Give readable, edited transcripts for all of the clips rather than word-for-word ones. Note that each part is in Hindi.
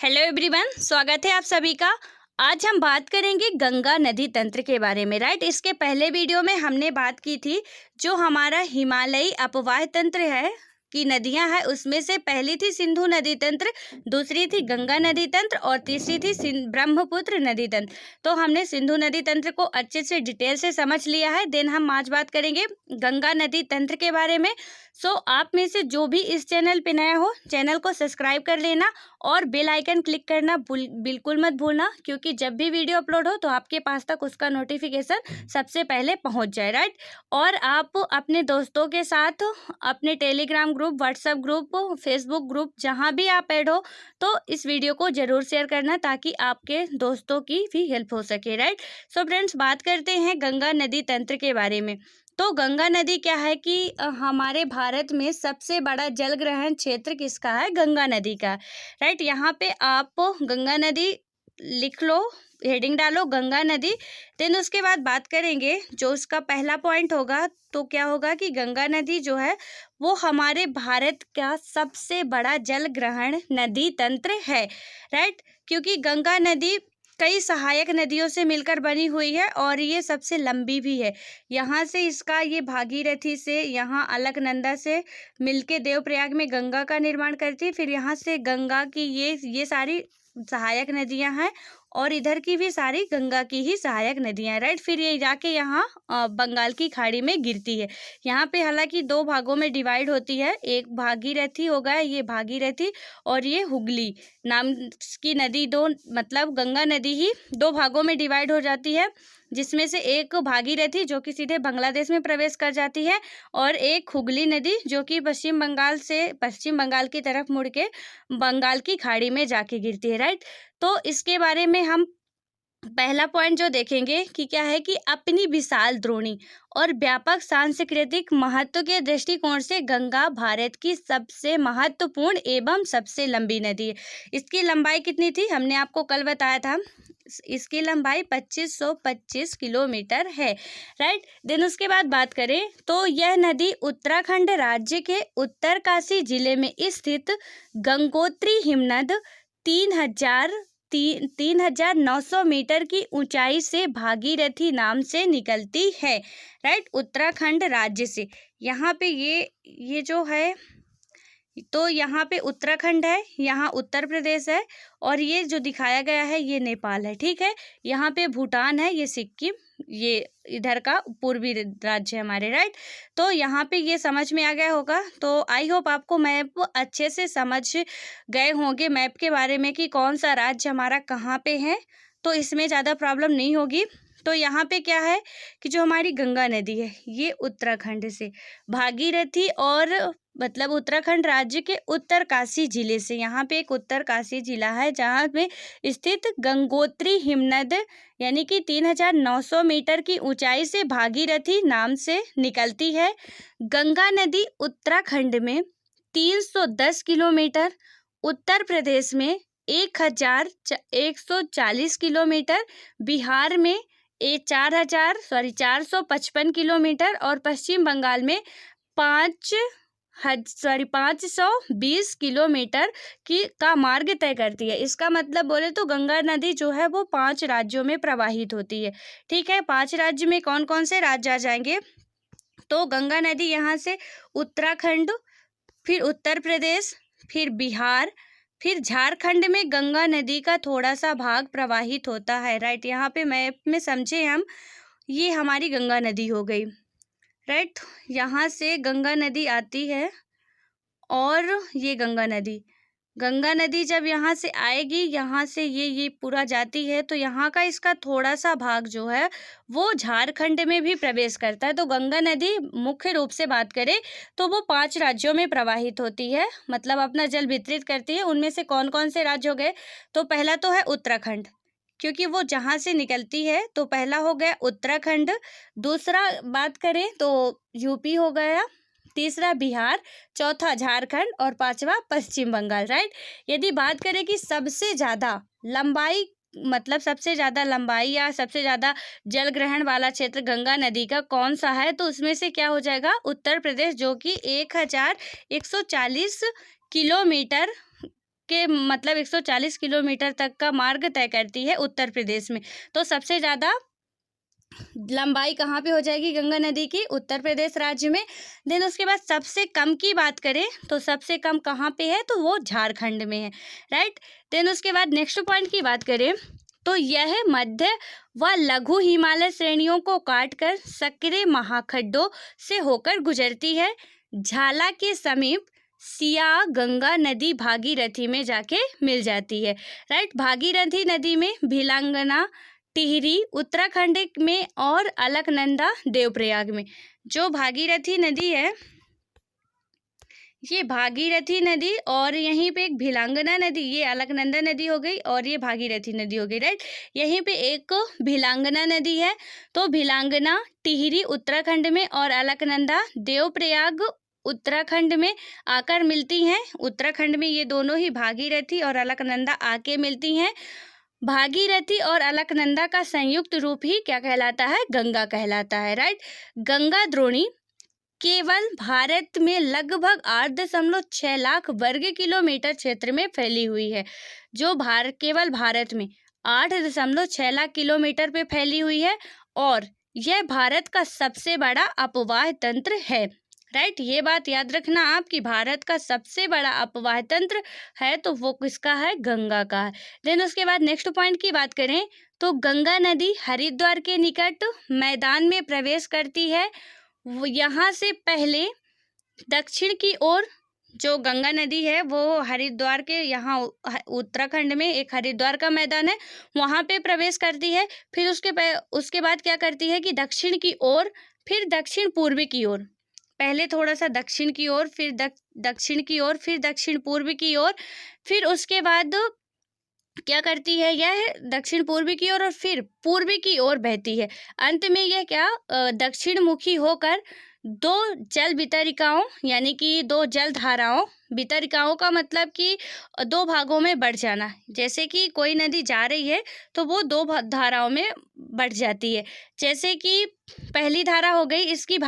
हेलो एवरीवन, स्वागत है आप सभी का। आज हम बात करेंगे गंगा नदी तंत्र के बारे में। राइट, इसके पहले वीडियो में हमने बात की थी जो हमारा हिमालयी अपवाह तंत्र है की नदियां हैं, उसमें से पहली थी सिंधु नदी तंत्र, दूसरी थी गंगा नदी तंत्र और तीसरी थी ब्रह्मपुत्र नदी तंत्र। तो हमने सिंधु नदी तंत्र को अच्छे से डिटेल से समझ लिया है। देन हम आज बात करेंगे गंगा नदी तंत्र के बारे में। आप में से जो भी इस चैनल पे नया हो, चैनल को सब्सक्राइब कर लेना और बेल आइकन क्लिक करना बिल्कुल मत भूलना, क्योंकि जब भी वीडियो अपलोड हो तो आपके पास तक उसका नोटिफिकेशन सबसे पहले पहुंच जाए। राइट, और आप अपने दोस्तों के साथ अपने Telegram group, WhatsApp group, Facebook group जहां भी आप ऐड हो तो इस वीडियो को ज़रूर शेयर करना ताकि आपके दोस्तों की भी हेल्प हो सके। राइट, सो फ्रेंड्स, बात करते हैं गंगा नदी तंत्र के बारे में। तो गंगा नदी क्या है कि हमारे भारत में सबसे बड़ा जल ग्रहण क्षेत्र किसका है? गंगा नदी का। राइट, यहाँ पे आप गंगा नदी लिख लो, हेडिंग डालो गंगा नदी। देन उसके बाद बात करेंगे जो उसका पहला पॉइंट होगा तो क्या होगा कि गंगा नदी जो है वो हमारे भारत का सबसे बड़ा जल ग्रहण नदी तंत्र है। राइट, क्योंकि गंगा नदी कई सहायक नदियों से मिलकर बनी हुई है और ये सबसे लंबी भी है। यहाँ से इसका ये भागीरथी से, यहाँ अलकनंदा से मिलके देवप्रयाग में गंगा का निर्माण करती है। फिर यहाँ से गंगा की ये सारी सहायक नदियाँ हैं और इधर की भी सारी गंगा की ही सहायक नदियाँ हैं। राइट, फिर ये जाके यहाँ बंगाल की खाड़ी में गिरती है। यहाँ पे हालांकि दो भागों में डिवाइड होती है, एक भागीरथी हो गया, ये भागीरथी और ये हुगली नाम की नदी, दो मतलब गंगा नदी ही दो भागों में डिवाइड हो जाती है, जिसमें से एक भागीरथी जो कि सीधे बांग्लादेश में प्रवेश कर जाती है और एक हुगली नदी जो कि पश्चिम बंगाल की तरफ मुड़ के बंगाल की खाड़ी में जाके गिरती है। राइट, तो इसके बारे में हम पहला पॉइंट जो देखेंगे कि क्या है कि अपनी विशाल द्रोणी और व्यापक सांस्कृतिक महत्व के दृष्टिकोण से गंगा भारत की सबसे महत्वपूर्ण एवं सबसे लंबी नदी है। इसकी लंबाई कितनी थी? हमने आपको कल बताया था, इसकी लंबाई 2525 किलोमीटर है। राइट, देन उसके बाद बात करें तो यह नदी उत्तराखंड राज्य के उत्तरकाशी जिले में स्थित गंगोत्री हिमनद 3,900 मीटर की ऊंचाई से भागीरथी नाम से निकलती है। राइट, उत्तराखंड राज्य से। यहाँ पे ये जो है तो यहाँ पे उत्तराखंड है, यहाँ उत्तर प्रदेश है और ये जो दिखाया गया है ये नेपाल है। ठीक है, यहाँ पे भूटान है, ये सिक्किम, ये इधर का पूर्वी राज्य है हमारे। राइट, तो यहाँ पे ये समझ में आ गया होगा। तो आई होप आपको मैप अच्छे से समझ गए होंगे मैप के बारे में कि कौन सा राज्य हमारा कहाँ पे है, तो इसमें ज़्यादा प्रॉब्लम नहीं होगी। तो यहाँ पे क्या है कि जो हमारी गंगा नदी है ये उत्तराखंड से भागीरथी और मतलब उत्तराखंड राज्य के उत्तरकाशी जिले से, यहाँ पे एक उत्तरकाशी जिला है जहाँ में स्थित गंगोत्री हिमनद यानी कि 3,900 मीटर की ऊंचाई से भागीरथी नाम से निकलती है। गंगा नदी उत्तराखंड में 310 किलोमीटर, उत्तर प्रदेश में 1,140 किलोमीटर, बिहार में 455 किलोमीटर और पश्चिम बंगाल में 520 किलोमीटर का मार्ग तय करती है। इसका मतलब बोले तो गंगा नदी जो है वो 5 राज्यों में प्रवाहित होती है। ठीक है, 5 राज्य में कौन कौन से राज्य आ जाएंगे? तो गंगा नदी यहाँ से उत्तराखंड, फिर उत्तर प्रदेश, फिर बिहार, फिर झारखंड में गंगा नदी का थोड़ा सा भाग प्रवाहित होता है। राइट, यहाँ पे मैप में समझे हम, ये हमारी गंगा नदी हो गई। राइट, यहाँ से गंगा नदी आती है और ये गंगा नदी जब यहाँ से आएगी, यहाँ से ये पूरा जाती है तो यहाँ का इसका थोड़ा सा भाग जो है वो झारखंड में भी प्रवेश करता है। तो गंगा नदी मुख्य रूप से बात करें तो वो 5 राज्यों में प्रवाहित होती है, मतलब अपना जल वितरित करती है। उनमें से कौन कौन से राज्य हो गए? तो पहला तो है उत्तराखंड, क्योंकि वो जहाँ से निकलती है, तो पहला हो गया उत्तराखंड। दूसरा बात करें तो यूपी हो गया, तीसरा बिहार, चौथा झारखंड और पांचवा पश्चिम बंगाल। राइट, यदि बात करें कि सबसे ज़्यादा लंबाई या सबसे ज़्यादा जल ग्रहण वाला क्षेत्र गंगा नदी का कौन सा है, तो उसमें से क्या हो जाएगा? उत्तर प्रदेश, जो कि 1,140 किलोमीटर के मतलब 140 किलोमीटर तक का मार्ग तय करती है उत्तर प्रदेश में। तो सबसे ज़्यादा लंबाई कहाँ पे हो जाएगी गंगा नदी की? उत्तर प्रदेश राज्य में। देन उसके बाद सबसे कम की बात करें तो सबसे कम कहाँ पे है? तो वो झारखंड में है, राइट। देन उसके बाद नेक्स्ट पॉइंट की बात करें तो यह मध्य व लघु हिमालय श्रेणियों को काटकर सक्रिय महाखड्डों से होकर गुजरती है। झाला के समीप सिया गंगा नदी भागीरथी में जाके मिल जाती है, राइट। भागीरथी नदी में भिलांगना, टिहरी उत्तराखंड में और अलकनंदा देवप्रयाग में। जो भागीरथी नदी है, ये भागीरथी नदी और यहीं पे एक भिलांगना नदी, ये अलकनंदा नदी हो गई और ये भागीरथी नदी हो गई, राइट। यहीं पे एक भिलांगना नदी है। तो भिलांगना टिहरी उत्तराखंड में और अलकनंदा देवप्रयाग उत्तराखंड में आकर मिलती हैं। उत्तराखंड में ये दोनों ही भागीरथी और अलकनंदा आके मिलती हैं। भागीरथी और अलकनंदा का संयुक्त रूप ही क्या कहलाता है? गंगा कहलाता है, राइट। गंगा द्रोणी केवल भारत में लगभग 8.6 लाख वर्ग किलोमीटर क्षेत्र में फैली हुई है। जो केवल भारत में 8.6 लाख किलोमीटर पे फैली हुई है और यह भारत का सबसे बड़ा अपवाह तंत्र है, राइट। ये बात याद रखना आप कि भारत का सबसे बड़ा अपवाह तंत्र है तो वो किसका है? गंगा का है। देन उसके बाद नेक्स्ट पॉइंट की बात करें तो गंगा नदी हरिद्वार के निकट मैदान में प्रवेश करती है। यहाँ से पहले दक्षिण की ओर जो गंगा नदी है वो हरिद्वार के यहाँ उत्तराखंड में एक हरिद्वार का मैदान है, वहाँ पे प्रवेश करती है। फिर उसके बाद क्या करती है कि दक्षिण की ओर, फिर दक्षिण पूर्व की ओर, पहले थोड़ा सा दक्षिण की ओर, फिर दक्षिण की ओर, फिर दक्षिण पूर्व की ओर, फिर उसके बाद क्या करती है? यह दक्षिण पूर्व की ओर और फिर पूर्व की ओर बहती है। अंत में यह क्या दक्षिण मुखी होकर दो जल वितरिकाओं यानी कि दो जल धाराओं, वितरिकाओं का मतलब कि दो भागों में बढ़ जाना। जैसे कि कोई नदी जा रही है तो वो दो धाराओं में बढ़ जाती है। जैसे कि पहली धारा हो गई इसकी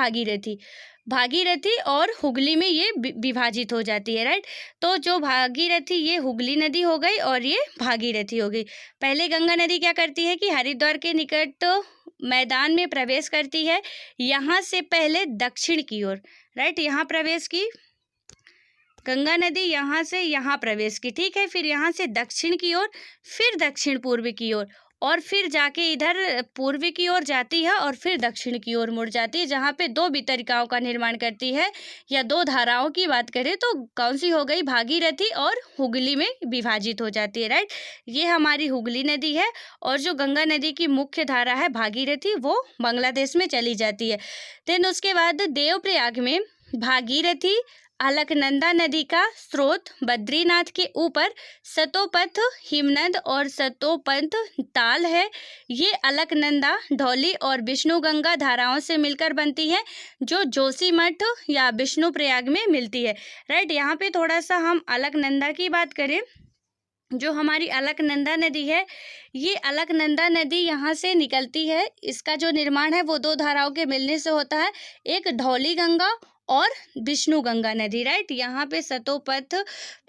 भागीरथी और हुगली में ये विभाजित हो जाती है, राइट। तो जो भागीरथी ये हुगली नदी हो गई और ये भागीरथी हो गई। पहले गंगा नदी क्या करती है कि हरिद्वार के निकट मैदान में प्रवेश करती है, यहाँ से पहले दक्षिण की ओर, राइट। यहाँ प्रवेश की गंगा नदी, यहाँ से यहाँ प्रवेश की, ठीक है। फिर यहाँ से दक्षिण की ओर, फिर दक्षिण पूर्व की ओर और फिर जाके इधर पूर्व की ओर जाती है और फिर दक्षिण की ओर मुड़ जाती है, जहाँ पे दो वितरिकाओं का निर्माण करती है। या दो धाराओं की बात करें तो कौन सी हो गई? भागीरथी और हुगली में विभाजित हो जाती है, राइट। ये हमारी हुगली नदी है और जो गंगा नदी की मुख्य धारा है भागीरथी, वो बांग्लादेश में चली जाती है। देन उसके बाद देवप्रयाग में भागीरथी अलकनंदा नदी का स्रोत बद्रीनाथ के ऊपर सतोपथ हिमनद और सतोपंथ ताल है। ये अलकनंदा, धौली और विष्णुगंगा धाराओं से मिलकर बनती है, जो जोशीमठ या विष्णुप्रयाग में मिलती है, राइट। यहाँ पे थोड़ा सा हम अलकनंदा की बात करें। जो हमारी अलकनंदा नदी है, ये अलकनंदा नदी यहाँ से निकलती है। इसका जो निर्माण है वो दो धाराओं के मिलने से होता है, एक धौली गंगा और विष्णु गंगा नदी, राइट। यहाँ पे सतोपथ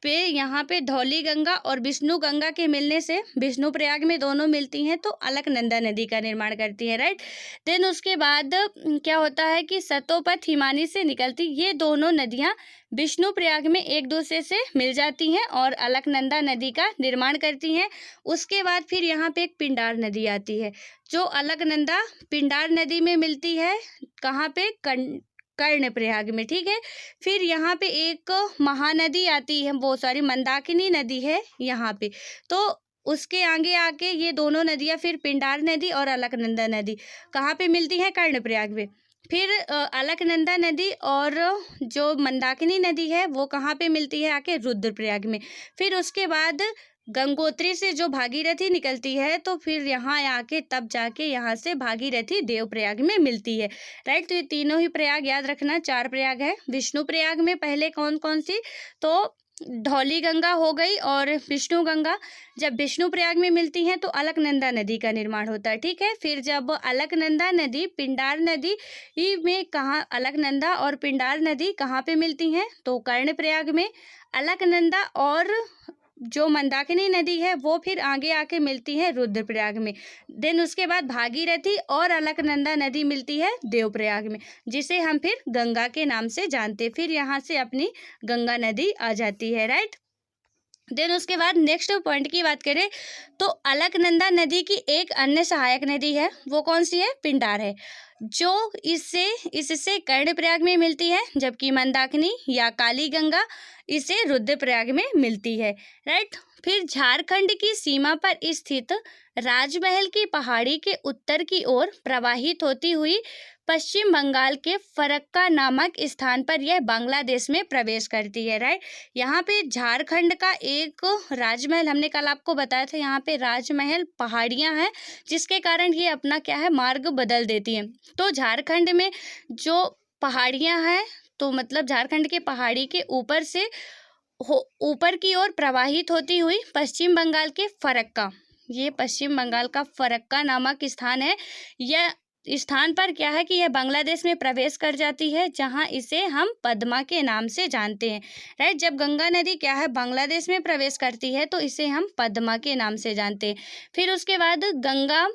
पे यहाँ पे धौली गंगा और विष्णु गंगा के मिलने से विष्णुप्रयाग में दोनों मिलती हैं तो अलकनंदा नदी का निर्माण करती है, राइट। देन उसके बाद क्या होता है कि सतोपथ हिमानी से निकलती ये दोनों नदियाँ विष्णुप्रयाग में एक दूसरे से मिल जाती हैं और अलकनंदा नदी का निर्माण करती हैं। उसके बाद फिर यहाँ पे एक पिंडार नदी आती है, जो अलकनंदा पिंडार नदी में मिलती है। कहाँ पे? कर्णप्रयाग में, ठीक है। फिर यहाँ पे एक महानदी आती है, वो सॉरी मंदाकिनी नदी है यहाँ पे। तो उसके आगे आके ये दोनों नदियाँ फिर पिंडार नदी और अलकनंदा नदी कहाँ पे मिलती है? कर्णप्रयाग में। फिर अलकनंदा नदी और जो मंदाकिनी नदी है वो कहाँ पे मिलती है? आके रुद्रप्रयाग में। फिर उसके बाद गंगोत्री से जो भागीरथी निकलती है तो फिर यहाँ आके तब जाके यहाँ से भागीरथी देवप्रयाग में मिलती है, राइट। तो ये तीनों ही प्रयाग याद रखना, 4 प्रयाग है। विष्णु प्रयाग में पहले कौन कौन सी? तो धौली गंगा हो गई और विष्णु गंगा। जब विष्णु प्रयाग में मिलती हैं तो अलकनंदा नदी का निर्माण होता है, ठीक है। फिर जब अलकनंदा नदी पिंडार नदी में कहाँ, अलकनंदा और पिंडार नदी कहाँ पे मिलती हैं? तो कर्णप्रयाग में। अलकनंदा और जो मंदाकिनी नदी है वो फिर आगे आके मिलती है रुद्रप्रयाग में। देन उसके बाद भागीरथी और अलकनंदा नदी मिलती है देवप्रयाग में, जिसे हम फिर गंगा के नाम से जानते। फिर यहाँ से अपनी गंगा नदी आ जाती है, राइट। देन उसके बाद नेक्स्ट पॉइंट की बात करें तो अलकनंदा नदी की एक अन्य सहायक नदी है, वो कौन सी है? पिंडार है, जो इससे कर्णप्रयाग में मिलती है, जबकि मंदाकिनी या काली गंगा इसे रुद्रप्रयाग में मिलती है, राइट। फिर झारखंड की सीमा पर स्थित राजमहल की पहाड़ी के उत्तर की ओर प्रवाहित होती हुई पश्चिम बंगाल के फरक्का नामक स्थान पर यह बांग्लादेश में प्रवेश करती है, राइट। यहाँ पे झारखंड का एक राजमहल, हमने कल आपको बताया था, यहाँ पे राजमहल पहाड़ियाँ हैं जिसके कारण ये अपना क्या है, मार्ग बदल देती हैं। तो झारखंड में जो पहाड़ियाँ हैं, तो मतलब झारखंड के पहाड़ी के ऊपर से ऊपर की ओर प्रवाहित होती हुई पश्चिम बंगाल के फरक्का, ये पश्चिम बंगाल का फरक्का नामक स्थान है। यह स्थान पर क्या है कि यह बांग्लादेश में प्रवेश कर जाती है, जहां इसे हम पद्मा के नाम से जानते हैं, राइट। जब गंगा नदी क्या है, बांग्लादेश में प्रवेश करती है तो इसे हम पद्मा के नाम से जानते हैं। फिर उसके बाद गंगा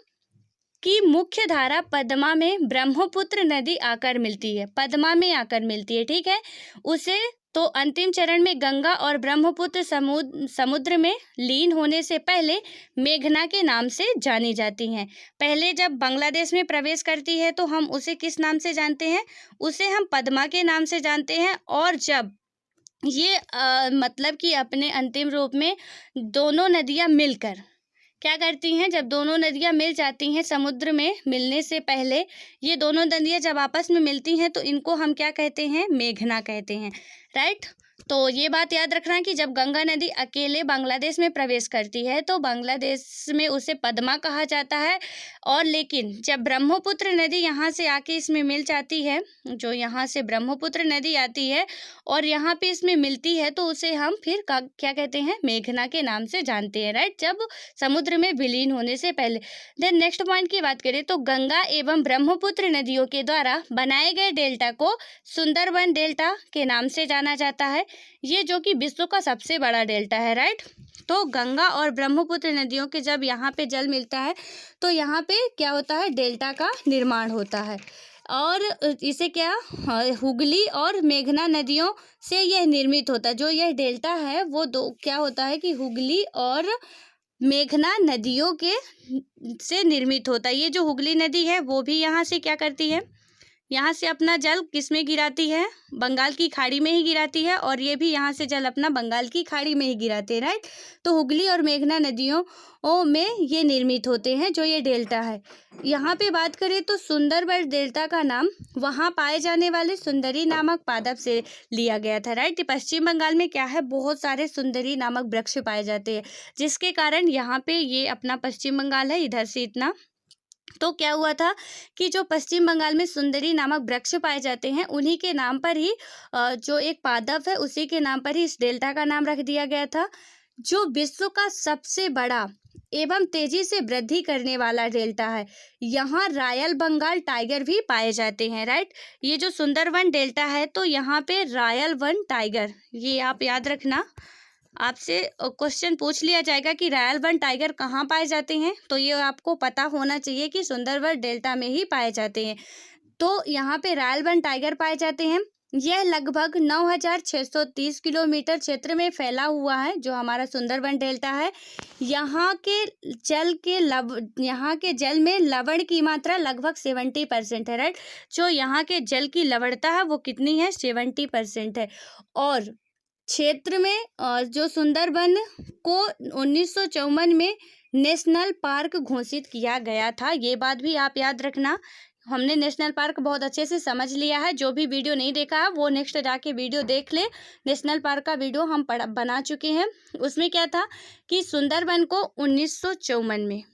की मुख्य धारा पद्मा में ब्रह्मपुत्र नदी आकर मिलती है, पद्मा में आकर मिलती है, ठीक है। उसे तो अंतिम चरण में गंगा और ब्रह्मपुत्र समुद्र में लीन होने से पहले मेघना के नाम से जानी जाती हैं। पहले जब बांग्लादेश में प्रवेश करती है तो हम उसे किस नाम से जानते हैं? उसे हम पद्मा के नाम से जानते हैं। और जब ये मतलब कि अपने अंतिम रूप में दोनों नदियाँ मिलकर क्या करती हैं, जब दोनों नदियाँ मिल जाती हैं समुद्र में मिलने से पहले, ये दोनों नदियाँ जब आपस में मिलती हैं तो इनको हम क्या कहते हैं? मेघना कहते हैं, राइट। तो ये बात याद रखना कि जब गंगा नदी अकेले बांग्लादेश में प्रवेश करती है तो बांग्लादेश में उसे पद्मा कहा जाता है, और लेकिन जब ब्रह्मपुत्र नदी यहाँ से आके इसमें मिल जाती है, जो यहाँ से ब्रह्मपुत्र नदी आती है और यहाँ पे इसमें मिलती है, तो उसे हम फिर क्या कहते हैं? मेघना के नाम से जानते हैं, राइट, जब समुद्र में विलीन होने से पहले। देन नेक्स्ट पॉइंट की बात करें तो गंगा एवं ब्रह्मपुत्र नदियों के द्वारा बनाए गए डेल्टा को सुंदरबन डेल्टा के नाम से जाना जाता है, ये जो कि विश्व का सबसे बड़ा डेल्टा है, राइट। तो गंगा और ब्रह्मपुत्र नदियों के जब यहाँ पे जल मिलता है तो यहाँ पे क्या होता है? डेल्टा का निर्माण होता है, और इसे क्या हुगली और मेघना नदियों से यह निर्मित होता है। जो यह डेल्टा है वो दो क्या होता है कि हुगली और मेघना नदियों के से निर्मित होता है। ये जो हुगली नदी है वो भी यहाँ से क्या करती है? यहाँ से अपना जल किस में गिराती है? बंगाल की खाड़ी में ही गिराती है, और ये भी यहाँ से जल अपना बंगाल की खाड़ी में ही गिराते हैं, राइट। तो हुगली और मेघना नदियों में ये निर्मित होते हैं, जो ये डेल्टा है। यहाँ पे बात करें तो सुंदरबन डेल्टा का नाम वहाँ पाए जाने वाले सुंदरी नामक पादप से लिया गया था, राइट। पश्चिम बंगाल में क्या है, बहुत सारे सुंदरी नामक वृक्ष पाए जाते हैं, जिसके कारण यहाँ पे ये अपना पश्चिम बंगाल है, इधर से इतना। तो क्या हुआ था कि जो पश्चिम बंगाल में सुंदरी नामक वृक्ष पाए जाते हैं, उन्हीं के नाम पर ही जो एक पादप है उसी के नाम पर ही इस डेल्टा का नाम रख दिया गया था। जो विश्व का सबसे बड़ा एवं तेजी से वृद्धि करने वाला डेल्टा है, यहाँ रॉयल बंगाल टाइगर भी पाए जाते हैं, राइट। ये जो सुंदरबन डेल्टा है तो यहाँ पे रॉयल वन टाइगर, ये आप याद रखना, आपसे क्वेश्चन पूछ लिया जाएगा कि रॉयल वन टाइगर कहाँ पाए जाते हैं, तो ये आपको पता होना चाहिए कि सुंदरबन डेल्टा में ही पाए जाते हैं। तो यहाँ पे रॉयल वन टाइगर पाए जाते हैं। यह लगभग 9,630 किलोमीटर क्षेत्र में फैला हुआ है, जो हमारा सुंदरबन डेल्टा है। यहाँ के जल में लवण की मात्रा लगभग 70% है, राइट। जो यहाँ के जल की लवणता है वो कितनी है? 70% है। और क्षेत्र में जो सुंदरबन को 1954 में नेशनल पार्क घोषित किया गया था, ये बात भी आप याद रखना। हमने नेशनल पार्क बहुत अच्छे से समझ लिया है, जो भी वीडियो नहीं देखा है वो नेक्स्ट जाके वीडियो देख ले। नेशनल पार्क का वीडियो हम बना चुके हैं। उसमें क्या था कि सुंदरबन को 1954 में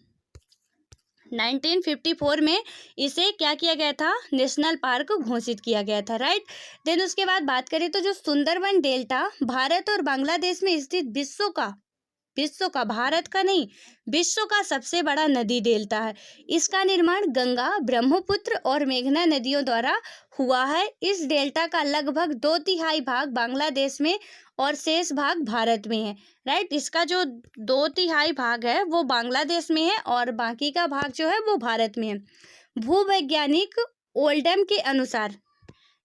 1954 में इसे क्या किया गया था? नेशनल पार्क घोषित किया गया था, राइट। देन उसके बाद बात करें तो जो सुंदरबन डेल्टा भारत और बांग्लादेश में स्थित विश्व का विश्व का, भारत का नहीं, विश्व का सबसे बड़ा नदी डेल्टा है। इसका निर्माण गंगा, ब्रह्मपुत्र और मेघना नदियों द्वारा हुआ है। इस डेल्टा का लगभग 2/3 भाग बांग्लादेश में और शेष भाग भारत में है। राइट, इसका जो 2/3 भाग है वो बांग्लादेश में है और बाकी का भाग जो है वो भारत में है। भूवैज्ञानिक ओल्डम के अनुसार,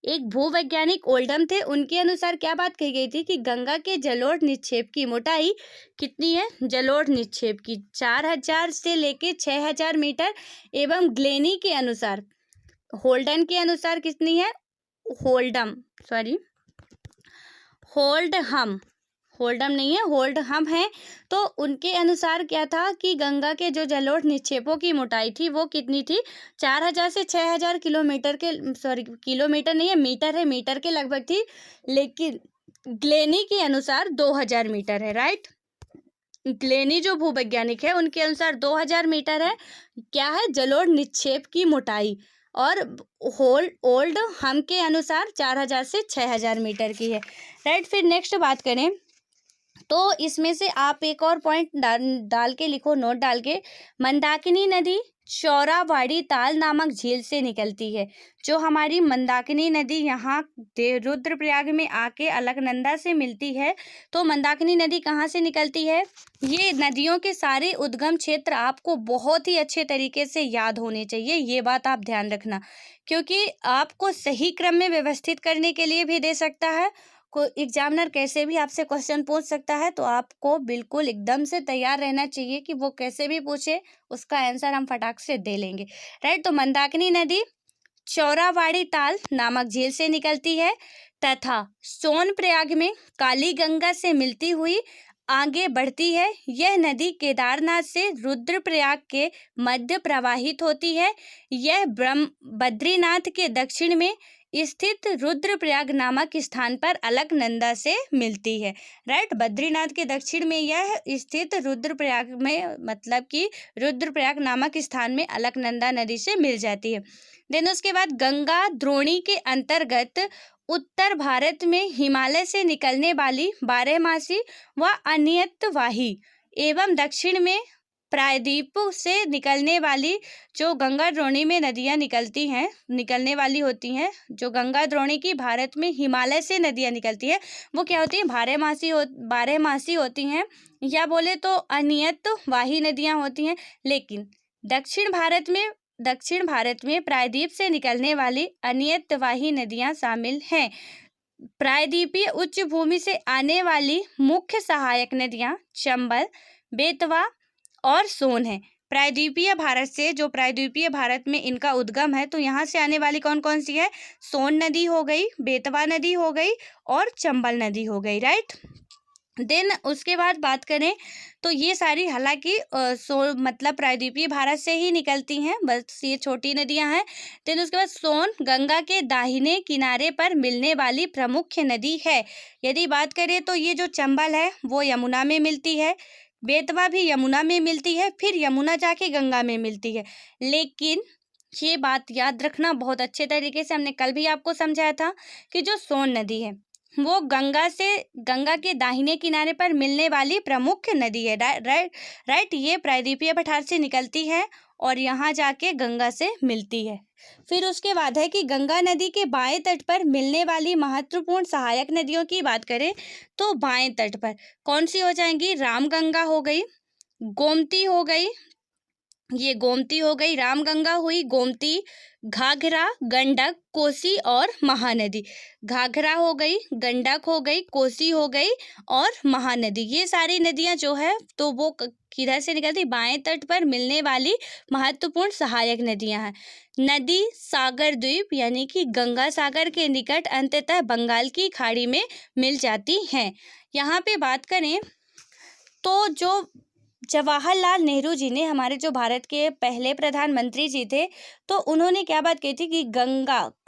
एक भूवैज्ञानिक ओल्डम थे, उनके अनुसार क्या बात कही गई थी कि गंगा के जलोढ़ निक्षेप की मोटाई कितनी है, जलोढ़ निक्षेप की 4000 से लेके 6000 मीटर एवं ग्लेनी के अनुसार, होल्डन के अनुसार कितनी है, होल्डम नहीं है, होल्डहम है। तो उनके अनुसार क्या था कि गंगा के जो जलोढ़ निक्षेपों की मोटाई थी वो कितनी थी, 4000 से 6000 किलोमीटर के, किलोमीटर नहीं है, मीटर के लगभग थी। लेकिन ग्लेनी के अनुसार 2000 मीटर है। राइट, ग्लेनी जो भूवैज्ञानिक है उनके अनुसार 2000 मीटर है, क्या है, जलोढ़ निक्षेप की मोटाई। और ओल्ड हम के अनुसार 4000 से 6000 मीटर की है। राइट, फिर नेक्स्ट बात करें तो इसमें से आप एक और पॉइंट डाल के लिखो, नोट डाल के, मंदाकिनी नदी चौराबाड़ी ताल नामक झील से निकलती है। जो हमारी मंदाकिनी नदी यहाँ रुद्रप्रयाग में आके अलकनंदा से मिलती है। तो मंदाकिनी नदी कहाँ से निकलती है, ये नदियों के सारे उद्गम क्षेत्र आपको बहुत ही अच्छे तरीके से याद होने चाहिए, ये बात आप ध्यान रखना, क्योंकि आपको सही क्रम में व्यवस्थित करने के लिए भी दे सकता है। को एग्जामिनर कैसे भी आपसे क्वेश्चन पूछ सकता है, तो आपको बिल्कुल एकदम से तैयार रहना चाहिए कि वो कैसे भी पूछे उसका आंसर हम फटाक से दे लेंगे। राइट, तो मंदाकिनी नदी चौराबाड़ी ताल नामक झील से निकलती है तथा सोनप्रयाग में काली गंगा से मिलती हुई आगे बढ़ती है। यह नदी केदारनाथ से रुद्रप्रयाग के मध्य प्रवाहित होती है। यह बद्रीनाथ के दक्षिण में स्थित रुद्रप्रयाग नामक स्थान पर अलकनंदा से मिलती है। राइट, बद्रीनाथ के दक्षिण में यह स्थित रुद्रप्रयाग में, मतलब कि रुद्रप्रयाग नामक स्थान में अलकनंदा नदी से मिल जाती है। देन उसके बाद गंगा द्रोणी के अंतर्गत उत्तर भारत में हिमालय से निकलने वाली बारहमासी व अनियतवाही एवं दक्षिण में प्रायद्वीप से निकलने वाली, जो गंगा द्रोणी में नदियाँ निकलने वाली होती हैं, जो गंगा द्रोणी की भारत में हिमालय से नदियाँ निकलती है वो क्या होती हैं, बारहमासी होती हैं, या बोले तो अनियतवाही नदियाँ होती हैं। लेकिन दक्षिण भारत में प्रायद्वीप से निकलने वाली अनियतवाही नदियाँ शामिल हैं। प्रायद्वीपीय उच्च भूमि से आने वाली मुख्य सहायक नदियाँ चंबल, बेतवा और सोन है। प्रायद्वीपीय भारत में इनका उद्गम है, तो यहाँ से आने वाली कौन कौन सी है, सोन नदी हो गई, बेतवा नदी हो गई और चंबल नदी हो गई। राइट, देन उसके बाद बात करें तो ये सारी हालांकि मतलब प्रायद्वीपीय भारत से ही निकलती हैं, बस ये छोटी नदियां हैं। देन उसके बाद सोन गंगा के दाहिने किनारे पर मिलने वाली प्रमुख नदी है। यदि बात करें तो ये जो चंबल है वो यमुना में मिलती है, बेतवा भी यमुना में मिलती है, फिर यमुना जाके गंगा में मिलती है। लेकिन ये बात याद रखना बहुत अच्छे तरीके से, हमने कल भी आपको समझाया था कि जो सोन नदी है वो गंगा के दाहिने किनारे पर मिलने वाली प्रमुख नदी है। राइट, ये प्रायद्वीपीय पठार से निकलती है और यहाँ जाके गंगा से मिलती है। फिर उसके बाद है कि गंगा नदी के बाएं तट पर मिलने वाली महत्वपूर्ण सहायक नदियों की बात करें तो बाएं तट पर कौन सी हो जाएंगी, रामगंगा हो गई, गोमती हो गई, ये गोमती हो गई, रामगंगा हुई, गोमती, घाघरा, गंडक, कोसी और महानदी। घाघरा हो गई, गंडक हो गई, कोसी हो गई और महानदी। ये सारी नदियां जो है तो वो किधर से निकलती, बाएं तट पर मिलने वाली महत्वपूर्ण सहायक नदियां हैं। नदी सागर द्वीप यानी कि गंगा सागर के निकट अंततः बंगाल की खाड़ी में मिल जाती हैं। यहाँ पे बात करें तो जो जवाहरलाल नेहरू जी ने, हमारे जो भारत के पहले प्रधानमंत्री जी थे, तो उन्होंने क्या बात कही थी कि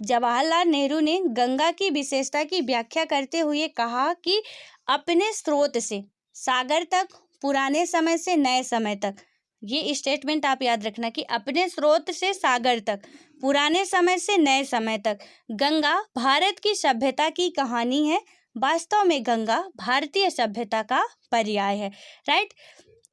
जवाहरलाल नेहरू ने गंगा की विशेषता की व्याख्या करते हुए कहा कि अपने स्रोत से सागर तक, पुराने समय से नए समय तक, ये स्टेटमेंट आप याद रखना कि अपने स्रोत से सागर तक, पुराने समय से नए समय तक, गंगा भारत की सभ्यता की कहानी है, वास्तव में गंगा भारतीय सभ्यता का पर्याय है। राइट,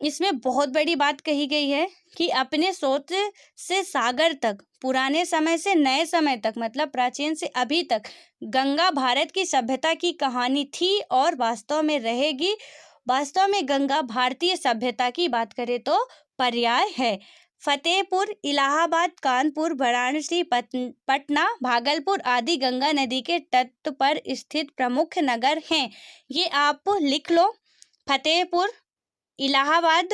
इसमें बहुत बड़ी बात कही गई है कि अपने स्रोत से सागर तक, पुराने समय से नए समय तक, मतलब प्राचीन से अभी तक गंगा भारत की सभ्यता की कहानी थी और वास्तव में रहेगी। वास्तव में गंगा भारतीय सभ्यता की बात करें तो पर्याय है। फतेहपुर, इलाहाबाद, कानपुर, वाराणसी, पटना, भागलपुर आदि गंगा नदी के तट पर स्थित प्रमुख नगर हैं। ये आप लिख लो। फतेहपुर, इलाहाबाद,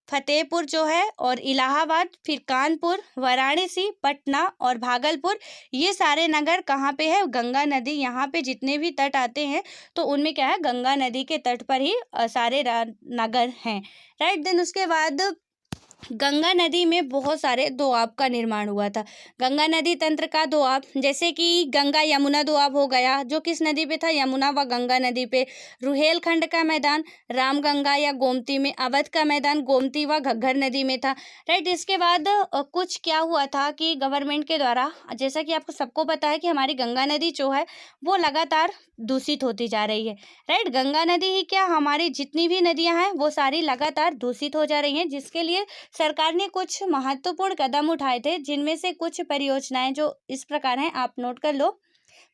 फतेहपुर जो है, और इलाहाबाद, फिर कानपुर, वाराणसी, पटना और भागलपुर, ये सारे नगर कहाँ पे है? गंगा नदी, यहाँ पे जितने भी तट आते हैं तो उनमें क्या है? गंगा नदी के तट पर ही सारे नगर हैं। राइट, देन उसके बाद गंगा नदी में बहुत सारे दोआब का निर्माण हुआ था। गंगा नदी तंत्र का दोआब, जैसे कि गंगा यमुना दोआब हो गया, जो किस नदी पे था? यमुना व गंगा नदी पे। रुहेलखंड का मैदान रामगंगा या गोमती में। अवध का मैदान गोमती व घग्गर नदी में था। राइट, इसके बाद कुछ क्या हुआ था कि गवर्नमेंट के द्वारा, जैसा कि आपको सबको पता है कि हमारी गंगा नदी जो है वो लगातार दूषित होती जा रही है। राइट, गंगा नदी ही क्या, हमारी जितनी भी नदियां हैं वो सारी लगातार दूषित हो जा रही हैं, जिसके लिए सरकार ने कुछ महत्वपूर्ण कदम उठाए थे, जिनमें से कुछ परियोजनाएं जो इस प्रकार हैं, आप नोट कर लो।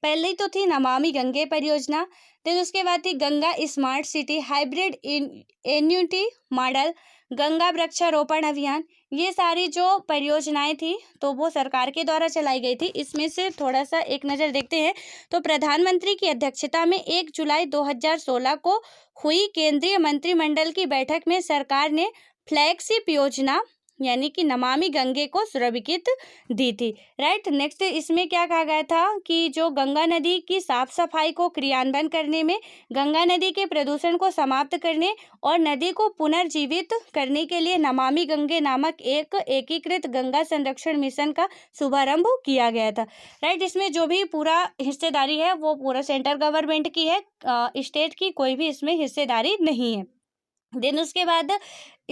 पहले तो थी नमामि गंगे परियोजना, फिर उसके बाद थी Ganga smart city hybrid annuity model, Ganga वृक्षारोपण अभियान। ये सारी जो परियोजनाएं थी तो वो सरकार के द्वारा चलाई गई थी। इसमें से थोड़ा सा एक नज़र देखते हैं तो प्रधानमंत्री की अध्यक्षता में 1 जुलाई 2016 को हुई केंद्रीय मंत्रिमंडल की बैठक में सरकार ने फ्लैगशिप योजना यानी कि नमामि गंगे को स्वीकृत दी थी। राइट, नेक्स्ट इसमें क्या कहा गया था कि जो गंगा नदी की साफ सफाई को क्रियान्वयन करने में, गंगा नदी के प्रदूषण को समाप्त करने और नदी को पुनर्जीवित करने के लिए नमामि गंगे नामक एक एकीकृत गंगा संरक्षण मिशन का शुभारंभ किया गया था। राइट, इसमें जो भी पूरा हिस्सेदारी है वो पूरा सेंट्रल गवर्नमेंट की है, स्टेट की कोई भी इसमें हिस्सेदारी नहीं है। देन उसके बाद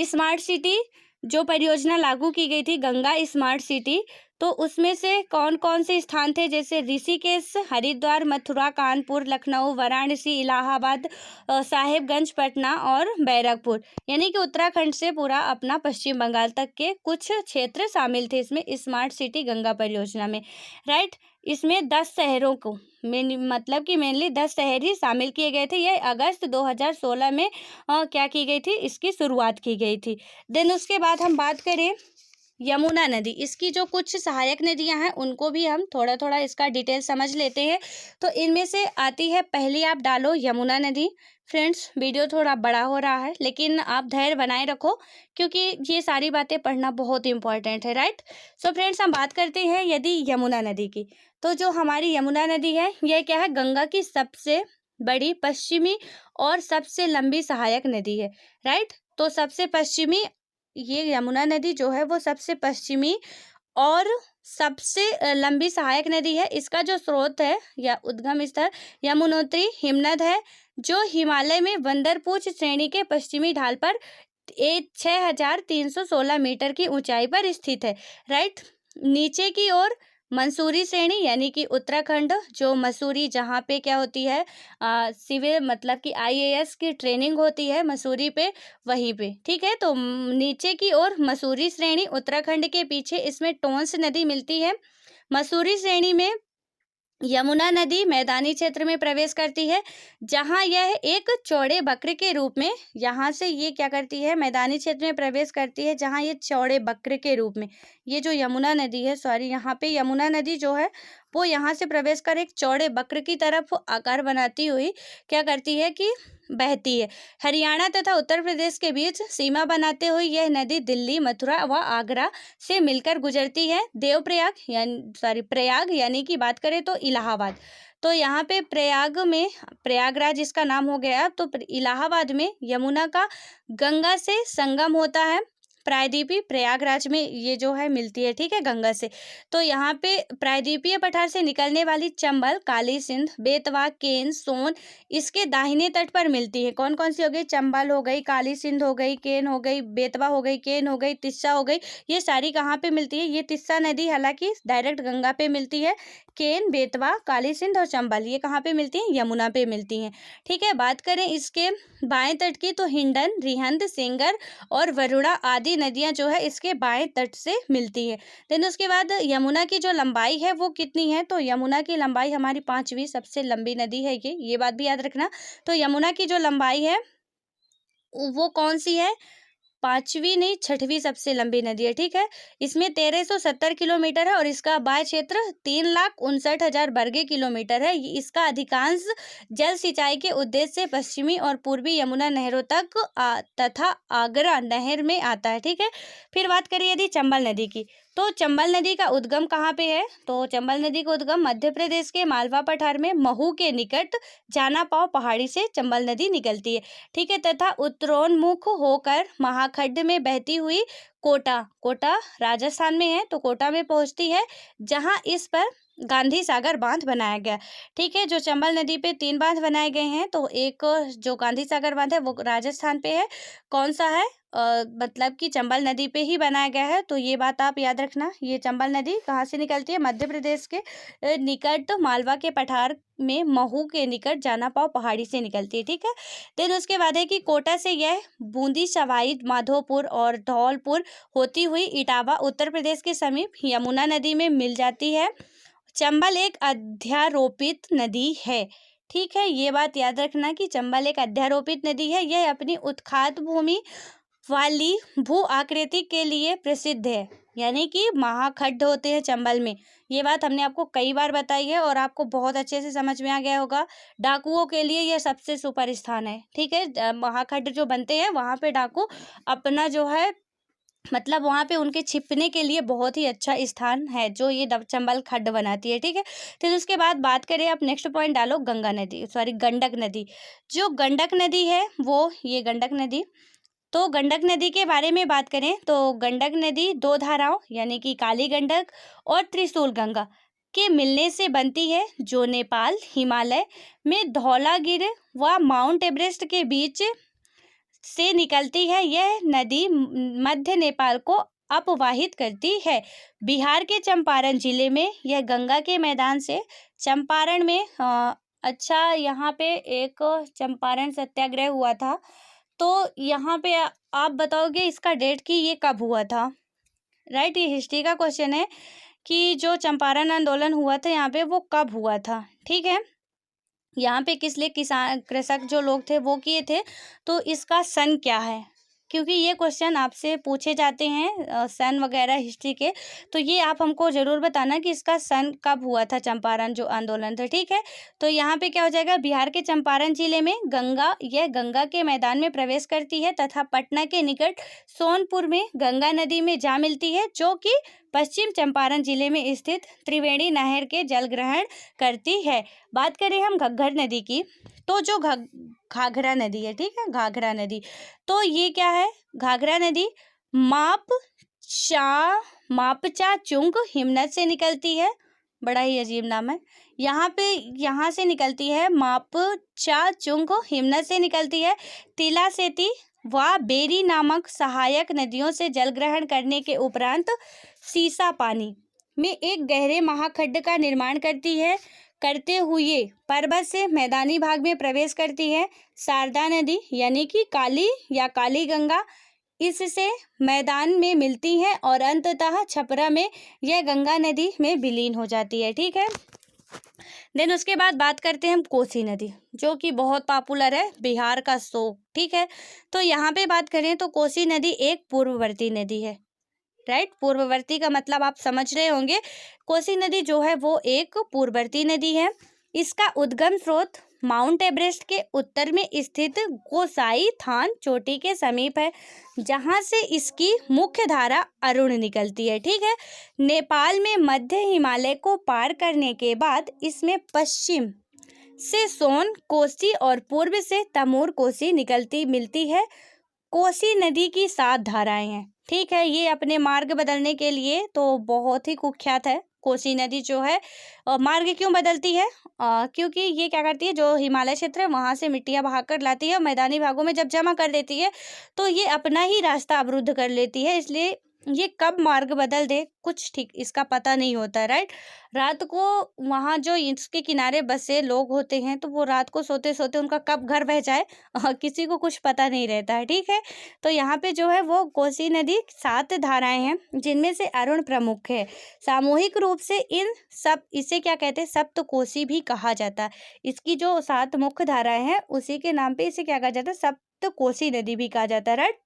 स्मार्ट सिटी जो परियोजना लागू की गई थी, गंगा स्मार्ट सिटी, तो उसमें से कौन कौन से स्थान थे? जैसे ऋषिकेश, हरिद्वार, मथुरा, कानपुर, लखनऊ, वाराणसी, इलाहाबाद, साहिबगंज, पटना और बैरकपुर, यानी कि उत्तराखंड से पूरा अपना पश्चिम बंगाल तक के कुछ क्षेत्र शामिल थे इसमें स्मार्ट सिटी गंगा परियोजना में। राइट, इसमें 10 शहरों को मतलब कि मेनली 10 शहर ही शामिल किए गए थे। यह अगस्त 2016 में क्या की गई थी? इसकी शुरुआत की गई थी। देन उसके बाद हम बात करें यमुना नदी, इसकी जो कुछ सहायक नदियां हैं उनको भी हम थोड़ा थोड़ा इसका डिटेल समझ लेते हैं। तो इनमें से आती है, पहली आप डालो यमुना नदी। फ्रेंड्स, वीडियो थोड़ा बड़ा हो रहा है लेकिन आप धैर्य बनाए रखो क्योंकि ये सारी बातें पढ़ना बहुत इंपॉर्टेंट है। राइट, सो फ्रेंड्स हम बात करते हैं यदि यमुना नदी की, तो जो हमारी यमुना नदी है यह क्या है? गंगा की सबसे बड़ी, पश्चिमी और सबसे लंबी सहायक नदी है। राइट, तो सबसे पश्चिमी, ये यमुना नदी जो है वो सबसे पश्चिमी और सबसे लंबी सहायक नदी है। इसका जो स्रोत है या उद्गम स्थल यमुनोत्री हिमनद है, जो हिमालय में बंदरपूछ श्रेणी के पश्चिमी ढाल पर 6316 मीटर की ऊंचाई पर स्थित है। राइट, नीचे की ओर मंसूरी श्रेणी यानी कि उत्तराखंड, जो मसूरी, जहाँ पे क्या होती है सिविल मतलब कि IAS की ट्रेनिंग होती है मसूरी पे, वहीं पे। ठीक है, तो नीचे की ओर मसूरी श्रेणी उत्तराखंड के पीछे इसमें टोंस नदी मिलती है। मसूरी श्रेणी में यमुना नदी मैदानी क्षेत्र में प्रवेश करती है, जहां यह एक चौड़े वक्र के रूप में, यहाँ से ये क्या करती है? मैदानी क्षेत्र में प्रवेश करती है, जहां ये चौड़े वक्र के रूप में, ये जो यमुना नदी है, सॉरी यहाँ पे यमुना नदी जो है वो यहाँ से प्रवेश कर एक चौड़े वक्र की तरफ आकार बनाती हुई क्या करती है कि बहती है। हरियाणा तथा उत्तर प्रदेश के बीच सीमा बनाते हुए यह नदी दिल्ली, मथुरा व आगरा से मिलकर गुजरती है। देवप्रयाग प्रयाग यानी कि बात करें तो इलाहाबाद, तो यहाँ पे प्रयाग में प्रयागराज इसका नाम हो गया, तो इलाहाबाद में यमुना का गंगा से संगम होता है। प्रायद्वीपीय प्रयागराज में ये जो है मिलती है, ठीक है, गंगा से। तो यहाँ पे प्रायद्वीपीय पठार से निकलने वाली चंबल, काली सिंध, बेतवा, केन, सोन इसके दाहिने तट पर मिलती है। कौन कौन सी हो गई? चंबल हो गई, काली सिंध हो गई, केन हो गई, बेतवा हो गई, केन हो गई, तिस्सा हो गई। ये सारी कहाँ पे मिलती है? ये तिस्सा नदी हालांकि डायरेक्ट गंगा पे मिलती है। केन, बेतवा, काली सिंध और चंबल ये कहाँ पे मिलती हैं? यमुना पे मिलती हैं, ठीक है। बात करें इसके बाएं तट की तो हिंडन, रिहंद, सेंगर और वरुणा आदि नदियां जो है इसके बाएं तट से मिलती है। देन उसके बाद यमुना की जो लंबाई है वो कितनी है? तो यमुना की लंबाई हमारी 5वीं सबसे लंबी नदी है ये बात भी याद रखना। तो यमुना की जो लंबाई है वो कौन सी है? 5वीं नहीं, 6वीं सबसे लंबी नदी है, ठीक है। इसमें 1370 किलोमीटर है और इसका बाह्य क्षेत्र 3,59,000 वर्ग किलोमीटर है। इसका अधिकांश जल सिंचाई के उद्देश्य से पश्चिमी और पूर्वी यमुना नहरों तक तथा आगरा नहर में आता है, ठीक है। फिर बात करें यदि चंबल नदी की, तो चंबल नदी का उद्गम कहाँ पे है? तो चंबल नदी का उद्गम मध्य प्रदेश के मालवा पठार में महू के निकट जानापाव पहाड़ी से चंबल नदी निकलती है, ठीक है, तथा उत्तरोन्मुख होकर महाखड्ड में बहती हुई कोटा राजस्थान में है, तो कोटा में पहुंचती है, जहां इस पर गांधी सागर बांध बनाया गया, ठीक है। जो चंबल नदी पे 3 बांध बनाए गए हैं, तो एक जो गांधी सागर बांध है वो राजस्थान पे है। कौन सा है? मतलब कि चंबल नदी पे ही बनाया गया है, तो ये बात आप याद रखना। ये चंबल नदी कहाँ से निकलती है? मध्य प्रदेश के निकट मालवा के पठार में महू के निकट जानापाव पहाड़ी से निकलती है, ठीक है। देन उसके बाद है कि कोटा से यह बूंदी, सवाई माधोपुर और धौलपुर होती हुई इटावा उत्तर प्रदेश के समीप यमुना नदी में मिल जाती है। चंबल एक अध्यारोपित नदी है, ठीक है। ये बात याद रखना कि चंबल एक अध्यारोपित नदी है। यह अपनी उत्खात भूमि वाली भू आकृति के लिए प्रसिद्ध है, यानी कि महाखड्ड होते हैं चंबल में। ये बात हमने आपको कई बार बताई है और आपको बहुत अच्छे से समझ में आ गया होगा। डाकुओं के लिए यह सबसे सुपर स्थान है, ठीक है। महाखड्ड जो बनते हैं वहाँ पे डाकू अपना जो है मतलब वहाँ पे उनके छिपने के लिए बहुत ही अच्छा स्थान है जो ये चंबल खड्ड बनाती है, ठीक है। फिर उसके बाद बात करें, आप नेक्स्ट पॉइंट डालो गंडक नदी। जो गंडक नदी है वो ये गंडक नदी, तो गंडक नदी के बारे में बात करें तो गंडक नदी 2 धाराओं यानी कि काली गंडक और त्रिशूल गंगा के मिलने से बनती है, जो नेपाल हिमालय में धौलागिरी व माउंट एवरेस्ट के बीच से निकलती है। यह नदी मध्य नेपाल को अपवाहित करती है। बिहार के चंपारण जिले में यह गंगा के मैदान से चंपारण में अच्छा यहाँ पे एक चंपारण सत्याग्रह हुआ था, तो यहाँ पे आप बताओगे इसका डेट कि ये कब हुआ था, राइट। ये हिस्ट्री का क्वेश्चन है कि जो चंपारण आंदोलन हुआ था यहाँ पे वो कब हुआ था, ठीक है। यहाँ पे किस लिए किसान कृषक जो लोग थे वो किए थे, तो इसका सन क्या है, क्योंकि ये क्वेश्चन आपसे पूछे जाते हैं सन वगैरह हिस्ट्री के, तो ये आप हमको ज़रूर बताना कि इसका सन कब हुआ था चंपारण जो आंदोलन था, ठीक है। तो यहाँ पे क्या हो जाएगा, बिहार के चंपारण जिले में यह गंगा के मैदान में प्रवेश करती है तथा पटना के निकट सोनपुर में गंगा नदी में जा मिलती है, जो कि पश्चिम चंपारण जिले में स्थित त्रिवेणी नहर के जल ग्रहण करती है। बात करें हम घग्गर नदी की, तो जो घाघरा नदी है, ठीक है, घाघरा नदी, तो ये क्या है? घाघरा नदी मापचा चुंग हिमनद से निकलती है, बड़ा ही अजीब नाम है। यहाँ से निकलती है, मापचा चुंग हिमनद से निकलती है, तिला सेती व बेरी नामक सहायक नदियों से जल ग्रहण करने के उपरांत सीसा पानी में एक गहरे महाखड्ड का निर्माण करते हुए पर्वत से मैदानी भाग में प्रवेश करती है। शारदा नदी यानी कि काली गंगा इससे मैदान में मिलती है और अंततः छपरा में यह गंगा नदी में विलीन हो जाती है, ठीक है। देन उसके बाद बात करते हैं हम कोसी नदी, जो कि बहुत पॉपुलर है, बिहार का शोक, ठीक है। तो यहाँ पे बात करें तो कोसी नदी एक पूर्ववर्ती नदी है, राइट। पूर्ववर्ती का मतलब आप समझ रहे होंगे। कोसी नदी जो है वो एक पूर्ववर्ती नदी है। इसका उद्गम स्रोत माउंट एवरेस्ट के उत्तर में स्थित गोसाई थान चोटी के समीप है, जहां से इसकी मुख्य धारा अरुण निकलती है, ठीक है। नेपाल में मध्य हिमालय को पार करने के बाद इसमें पश्चिम से सोन कोसी और पूर्व से तमोर कोसी मिलती है। कोसी नदी की 7 धाराएं हैं, ठीक है, ये अपने मार्ग बदलने के लिए तो बहुत ही कुख्यात है। कोसी नदी जो है मार्ग क्यों बदलती है? क्योंकि ये क्या करती है, जो हिमालय क्षेत्र है वहाँ से मिट्टियाँ बहाकर लाती है और मैदानी भागों में जब जमा कर देती है तो ये अपना ही रास्ता अवरुद्ध कर लेती है। इसलिए ये कब मार्ग बदल दे कुछ ठीक इसका पता नहीं होता, राइट। रात को वहाँ जो इसके किनारे बसे लोग होते हैं तो वो रात को सोते सोते उनका कब घर बह जाए किसी को कुछ पता नहीं रहता है, ठीक है। तो यहाँ पे जो है वो कोसी नदी 7 धाराएं हैं जिनमें से अरुण प्रमुख है। सामूहिक रूप से इन सब इसे क्या कहते हैं, सप्त कोसी भी कहा जाता है। इसकी जो 7 मुख्य धाराएं हैं उसी के नाम पे इसे क्या कहा जाता है, सप्त कोसी नदी भी कहा जाता है, राइट।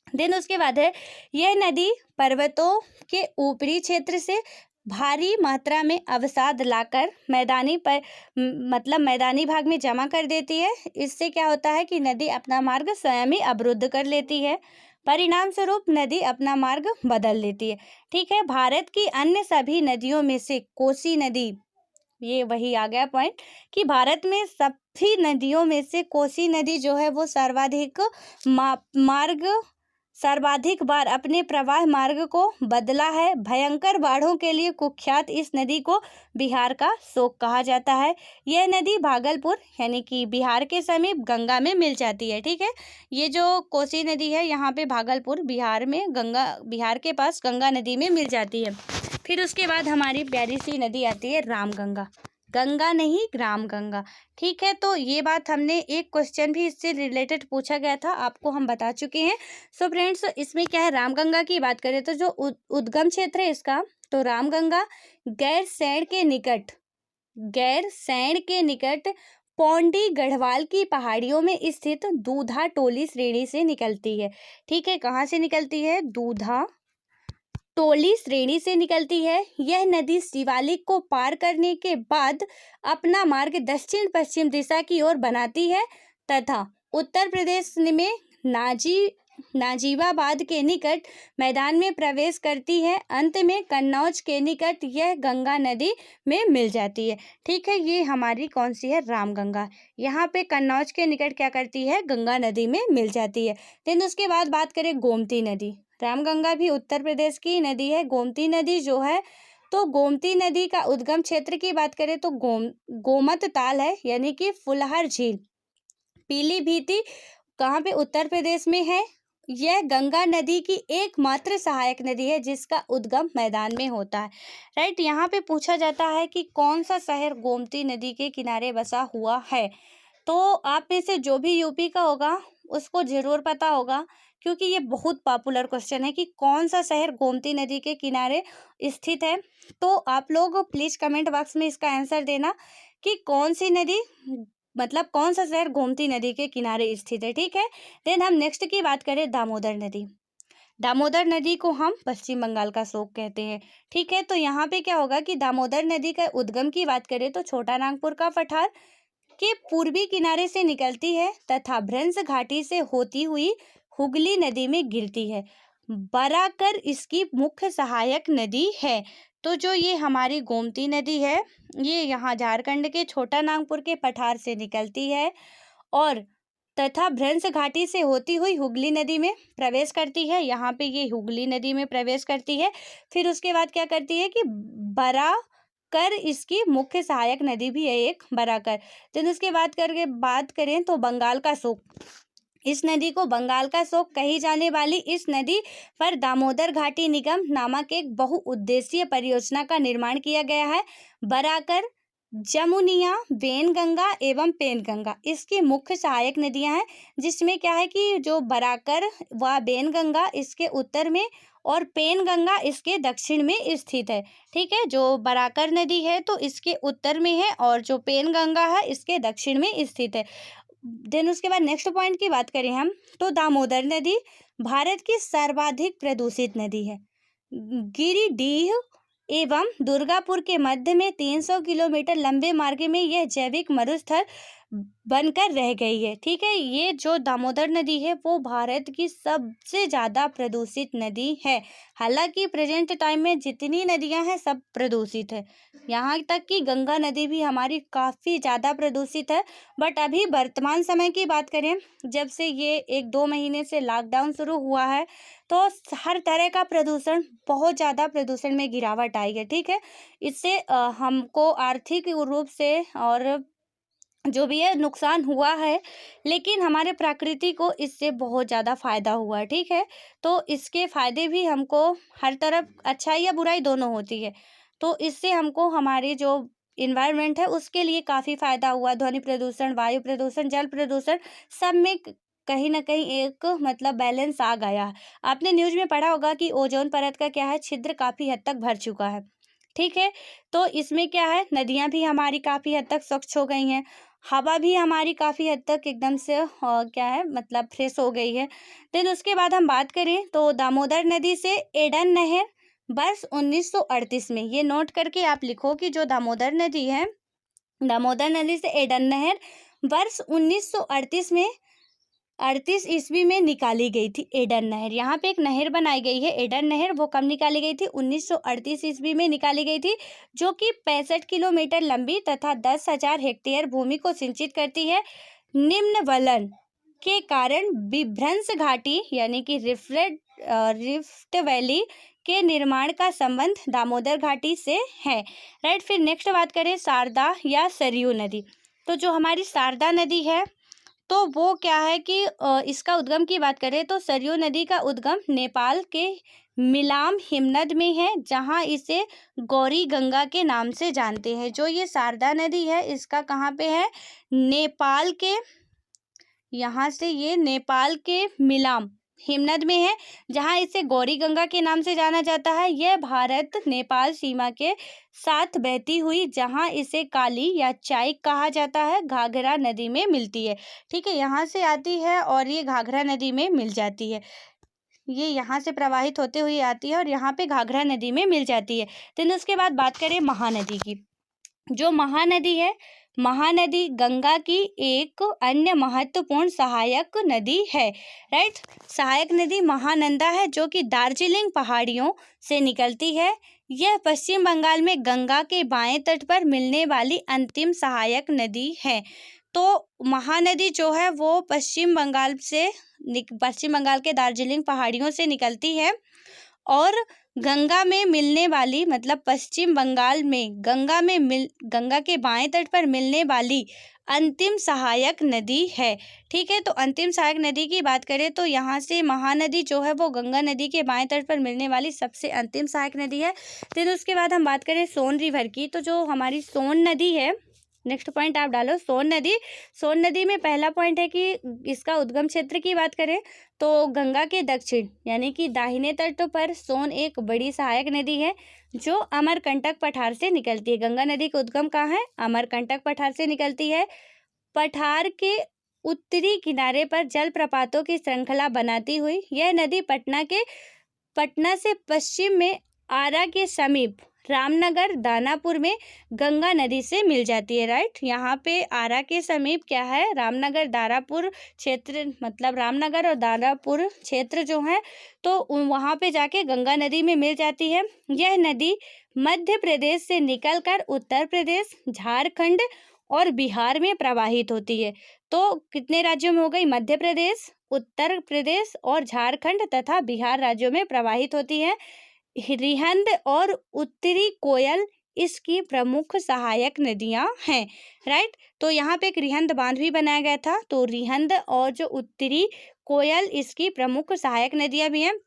देन उसके बाद है, यह नदी पर्वतों के ऊपरी क्षेत्र से भारी मात्रा में अवसाद लाकर मैदानी पर मतलब मैदानी भाग में जमा कर देती है। इससे क्या होता है कि नदी अपना मार्ग स्वयं ही अवरुद्ध कर लेती है। परिणाम स्वरूप नदी अपना मार्ग बदल लेती है, ठीक है। भारत की अन्य सभी नदियों में से कोसी नदी, ये वही आ गया पॉइंट कि भारत में सभी नदियों में से कोसी नदी जो है वो सर्वाधिक बार अपने प्रवाह मार्ग को बदला है। भयंकर बाढ़ों के लिए कुख्यात इस नदी को बिहार का शोक कहा जाता है। यह नदी भागलपुर यानी कि बिहार के समीप गंगा में मिल जाती है, ठीक है। ये जो कोसी नदी है यहाँ पे भागलपुर बिहार में बिहार के पास गंगा नदी में मिल जाती है। फिर उसके बाद हमारी प्यारी सी नदी आती है रामगंगा, गंगा नहीं रामगंगा, ठीक है। तो ये बात हमने एक क्वेश्चन भी इससे रिलेटेड पूछा गया था, आपको हम बता चुके हैं। सो फ्रेंड्स, इसमें क्या है, रामगंगा की बात करें तो जो उद्गम क्षेत्र है इसका, तो रामगंगा गैरसैंण के निकट पौंडी गढ़वाल की पहाड़ियों में स्थित दूधा टोली श्रेणी से निकलती है, ठीक है। कहाँ से निकलती है? दूधा टोली श्रेणी से निकलती है। यह नदी शिवालिक को पार करने के बाद अपना मार्ग दक्षिण पश्चिम दिशा की ओर बनाती है तथा उत्तर प्रदेश में नाजीबाबाद के निकट मैदान में प्रवेश करती है। अंत में कन्नौज के निकट यह गंगा नदी में मिल जाती है, ठीक है। ये हमारी कौन सी है? रामगंगा। यहाँ पे कन्नौज के निकट क्या करती है? गंगा नदी में मिल जाती है। देन उसके बाद बात करें गोमती नदी। रामगंगा भी उत्तर प्रदेश की नदी है। गोमती नदी जो है, तो गोमती नदी का उद्गम क्षेत्र की बात करें तो गोमत ताल है यानी कि फुलहर झील, पीलीभीती कहाँ पे? उत्तर प्रदेश में है। यह गंगा नदी की एकमात्र सहायक नदी है जिसका उद्गम मैदान में होता है, राइट। यहाँ पे पूछा जाता है कि कौन सा शहर गोमती नदी के किनारे बसा हुआ है, तो आप में से जो भी यूपी का होगा उसको जरूर पता होगा क्योंकि ये बहुत पॉपुलर क्वेश्चन है कि कौन सा शहर गोमती नदी के किनारे स्थित है। तो आप लोग प्लीज कमेंट बॉक्स में इसका आंसर देना कि कौन सी नदी, मतलब कौन सा शहर गोमती नदी के किनारे स्थित है, ठीक है। देन हम नेक्स्ट की बात करें दामोदर नदी। दामोदर नदी को हम पश्चिम बंगाल का शोक कहते हैं, ठीक है। तो यहाँ पे क्या होगा कि दामोदर नदी का उद्गम की बात करें तो छोटा नागपुर का पठार के पूर्वी किनारे से निकलती है तथा भ्रंश घाटी से होती हुई हुगली नदी में गिरती है। बराकर इसकी मुख्य सहायक नदी है। तो जो ये हमारी गोमती नदी है ये यहाँ झारखंड के छोटा नागपुर के पठार से निकलती है और तथा भ्रंश घाटी से होती हुई हुगली नदी में प्रवेश करती है। यहाँ पे ये हुगली नदी में प्रवेश करती है। फिर उसके बाद क्या करती है कि बराकर इसकी मुख्य सहायक नदी भी है एक, बराकर। तो उसके बात करें तो बंगाल का शोक, इस नदी को बंगाल का शोक कही जाने वाली इस नदी पर दामोदर घाटी निगम नामक एक बहुउद्देशीय परियोजना का निर्माण किया गया है। बराकर, जमुनिया, वेनगंगा एवं पेनगंगा इसकी मुख्य सहायक नदियां हैं, जिसमें क्या है कि जो बराकर व वेनगंगा इसके उत्तर में और पेनगंगा इसके दक्षिण में स्थित है, ठीक है। जो बराकर नदी है तो इसके उत्तर में है और जो पेनगंगा है इसके दक्षिण में स्थित है। देन उसके बाद नेक्स्ट पॉइंट की बात करें हम तो दामोदर नदी भारत की सर्वाधिक प्रदूषित नदी है। गिरिडीह एवं दुर्गापुर के मध्य में 300 किलोमीटर लंबे मार्ग में यह जैविक मरुस्थल बनकर रह गई है। ठीक है, ये जो दामोदर नदी है वो भारत की सबसे ज़्यादा प्रदूषित नदी है। हालांकि प्रेजेंट टाइम में जितनी नदियां हैं सब प्रदूषित है, यहाँ तक कि गंगा नदी भी हमारी काफ़ी ज़्यादा प्रदूषित है। बट अभी वर्तमान समय की बात करें, जब से ये 1-2 महीने से लॉकडाउन शुरू हुआ है तो हर तरह का प्रदूषण, बहुत ज़्यादा प्रदूषण में गिरावट आई है। ठीक है, इससे हमको आर्थिक रूप से और जो भी है नुकसान हुआ है, लेकिन हमारे प्रकृति को इससे बहुत ज़्यादा फ़ायदा हुआ है। ठीक है, तो इसके फ़ायदे भी हमको हर तरफ, अच्छाई या बुराई दोनों होती है, तो इससे हमको हमारी जो इन्वायरमेंट है उसके लिए काफ़ी फ़ायदा हुआ। ध्वनि प्रदूषण, वायु प्रदूषण, जल प्रदूषण, सब में कहीं ना कहीं एक मतलब बैलेंस आ गया है। आपने न्यूज़ में पढ़ा होगा कि ओजोन परत का क्या है, छिद्र काफ़ी हद तक भर चुका है। ठीक है, तो इसमें क्या है, नदियाँ भी हमारी काफ़ी हद तक स्वच्छ हो गई हैं, हवा भी हमारी काफ़ी हद तक एकदम से क्या है मतलब फ्रेश हो गई है। देन उसके बाद हम बात करें तो दामोदर नदी से एडन नहर वर्ष 1938 में, ये नोट करके आप लिखो कि जो दामोदर नदी है, दामोदर नदी से एडन नहर वर्ष 1938 में, 38 ईस्वी में निकाली गई थी एडन नहर। यहाँ पे एक नहर बनाई गई है एडन नहर, वो कब निकाली गई थी, 1938 ईस्वी में निकाली गई थी, जो कि 65 किलोमीटर लंबी तथा 10,000 हेक्टेयर भूमि को सिंचित करती है। निम्न वलन के कारण विभ्रंश घाटी यानी कि रिफ्ट वैली के निर्माण का संबंध दामोदर घाटी से है। राइट, फिर नेक्स्ट बात करें शारदा या सरयू नदी। तो जो हमारी शारदा नदी है तो वो क्या है कि इसका उद्गम की बात करें तो सरयू नदी का उद्गम नेपाल के मिलाम हिमनद में है, जहाँ इसे गौरी गंगा के नाम से जानते हैं। जो ये शारदा नदी है इसका कहाँ पे है, नेपाल के, यहाँ से ये नेपाल के मिलाम हिमनद में है, जहाँ इसे गौरी गंगा के नाम से जाना जाता है। यह भारत नेपाल सीमा के साथ बहती हुई, जहाँ इसे काली या चाइक कहा जाता है, घाघरा नदी में मिलती है। ठीक है, यहाँ से आती है और ये घाघरा नदी में मिल जाती है। ये यहाँ से प्रवाहित होते हुए आती है और यहाँ पे घाघरा नदी में मिल जाती है। देन उसके बाद बात करें महानदी की। जो महानदी है, महानदी गंगा की एक अन्य महत्वपूर्ण सहायक नदी है। राइट, सहायक नदी महानंदा है, जो कि दार्जिलिंग पहाड़ियों से निकलती है। यह पश्चिम बंगाल में गंगा के बाएं तट पर मिलने वाली अंतिम सहायक नदी है। तो महानदी जो है वो पश्चिम बंगाल के दार्जिलिंग पहाड़ियों से निकलती है और गंगा में मिलने वाली, मतलब पश्चिम बंगाल में गंगा के बाएं तट पर मिलने वाली अंतिम सहायक नदी है। ठीक है, तो अंतिम सहायक नदी की बात करें तो यहाँ से महानदी जो है वो गंगा नदी के बाएं तट पर मिलने वाली सबसे अंतिम सहायक नदी है। फिर उसके बाद हम बात करें सोन रिवर की। तो जो हमारी सोन नदी है, नेक्स्ट पॉइंट आप डालो सोन नदी। सोन नदी में पहला पॉइंट है कि इसका उद्गम क्षेत्र की बात करें तो गंगा के दक्षिण यानी कि दाहिने तट पर सोन एक बड़ी सहायक नदी है, जो अमरकंटक पठार से निकलती है। गंगा नदी का उद्गम कहाँ है, अमरकंटक पठार से निकलती है। पठार के उत्तरी किनारे पर जलप्रपातों की श्रृंखला बनाती हुई यह नदी पटना से पश्चिम में आरा के समीप रामनगर दानापुर में गंगा नदी से मिल जाती है। राइट, यहाँ पे आरा के समीप क्या है, रामनगर दानापुर क्षेत्र, मतलब रामनगर और दानापुर क्षेत्र जो है तो वहाँ पे जाके गंगा नदी में मिल जाती है। यह नदी मध्य प्रदेश से निकलकर उत्तर प्रदेश, झारखंड और बिहार में प्रवाहित होती है। तो कितने राज्यों में हो गई, मध्य प्रदेश, उत्तर प्रदेश और झारखंड तथा बिहार राज्यों में प्रवाहित होती है। रिहंद और उत्तरी कोयल इसकी प्रमुख सहायक नदियां हैं। राइट, तो यहाँ पे एक रिहंद बांध भी बनाया गया था, तो रिहंद और जो उत्तरी कोयल इसकी प्रमुख सहायक नदियां भी हैं।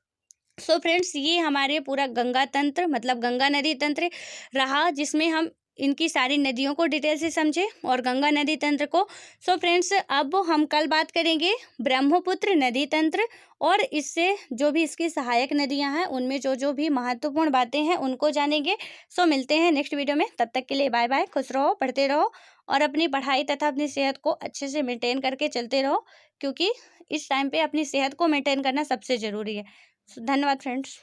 सो फ्रेंड्स, ये हमारे पूरा गंगा तंत्र मतलब गंगा नदी तंत्र रहा, जिसमें हम इनकी सारी नदियों को डिटेल से समझे और गंगा नदी तंत्र को। सो फ्रेंड्स, अब हम कल बात करेंगे ब्रह्मपुत्र नदी तंत्र और इससे जो भी इसकी सहायक नदियां हैं उनमें जो जो भी महत्वपूर्ण बातें हैं उनको जानेंगे। सो मिलते हैं नेक्स्ट वीडियो में, तब तक के लिए बाय बाय, खुश रहो, पढ़ते रहो और अपनी पढ़ाई तथा अपनी सेहत को अच्छे से मेंटेन करके चलते रहो, क्योंकि इस टाइम पे अपनी सेहत को मेंटेन करना सबसे ज़रूरी है। धन्यवाद फ्रेंड्स।